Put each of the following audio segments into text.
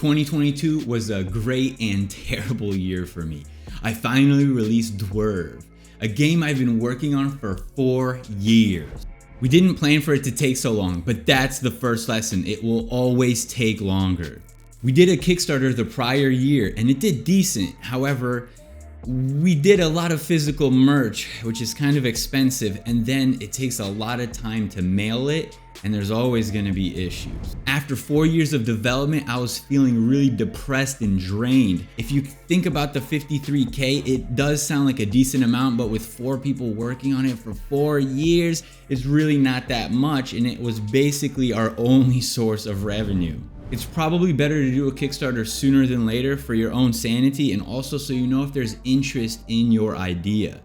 2022 was a great and terrible year for me. I finally released Dwerve, a game I've been working on for 4 years. We didn't plan for it to take so long, but that's the first lesson. It will always take longer. We did a Kickstarter the prior year and it did decent. However, we did a lot of physical merch, which is kind of expensive, and then it takes a lot of time to mail it, and there's always gonna be issues. After 4 years of development, I was feeling really depressed and drained. If you think about the 53K, it does sound like a decent amount, but with 4 people working on it for 4 years, it's really not that much, and it was basically our only source of revenue. It's probably better to do a Kickstarter sooner than later for your own sanity, and also so you know if there's interest in your idea.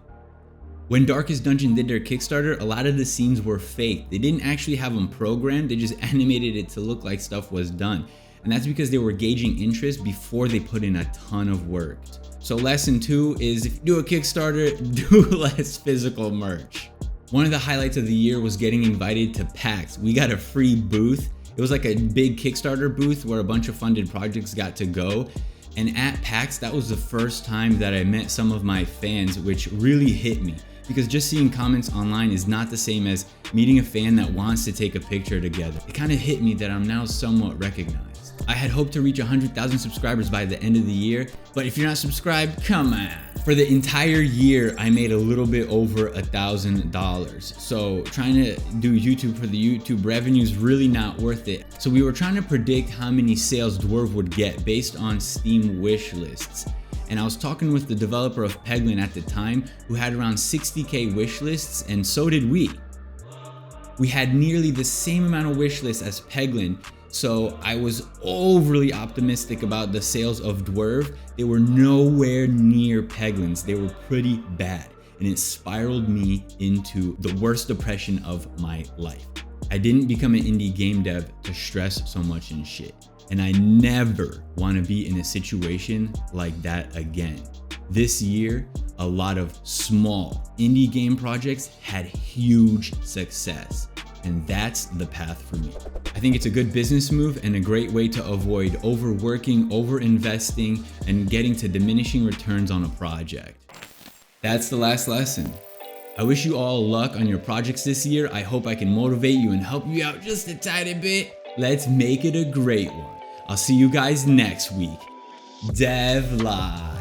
When Darkest Dungeon did their Kickstarter, a lot of the scenes were fake. They didn't actually have them programmed, they just animated it to look like stuff was done. And that's because they were gauging interest before they put in a ton of work. So lesson 2 is if you do a Kickstarter, do less physical merch. One of the highlights of the year was getting invited to PAX. We got a free booth. It was like a big Kickstarter booth where a bunch of funded projects got to go. And at PAX, that was the first time that I met some of my fans, which really hit me. Because just seeing comments online is not the same as meeting a fan that wants to take a picture together. It kind of hit me that I'm now somewhat recognized. I had hoped to reach 100,000 subscribers by the end of the year, but if you're not subscribed, come on. For the entire year, I made a little bit over $1,000. So trying to do YouTube for the YouTube revenue is really not worth it. So we were trying to predict how many sales Dwerve would get based on Steam wish lists. And I was talking with the developer of Peglin at the time, who had around 60K wish lists, and so did we. We had nearly the same amount of wish lists as Peglin, so I was overly optimistic about the sales of Dwerve. They were nowhere near Peglin's. They were pretty bad, and it spiraled me into the worst depression of my life. I didn't become an indie game dev to stress so much and shit. And I never want to be in a situation like that again. This year, a lot of small indie game projects had huge success, and that's the path for me. I think it's a good business move and a great way to avoid overworking, overinvesting, and getting to diminishing returns on a project. That's the last lesson. I wish you all luck on your projects this year. I hope I can motivate you and help you out just a tiny bit. Let's make it a great one. I'll see you guys next week. Dev Live.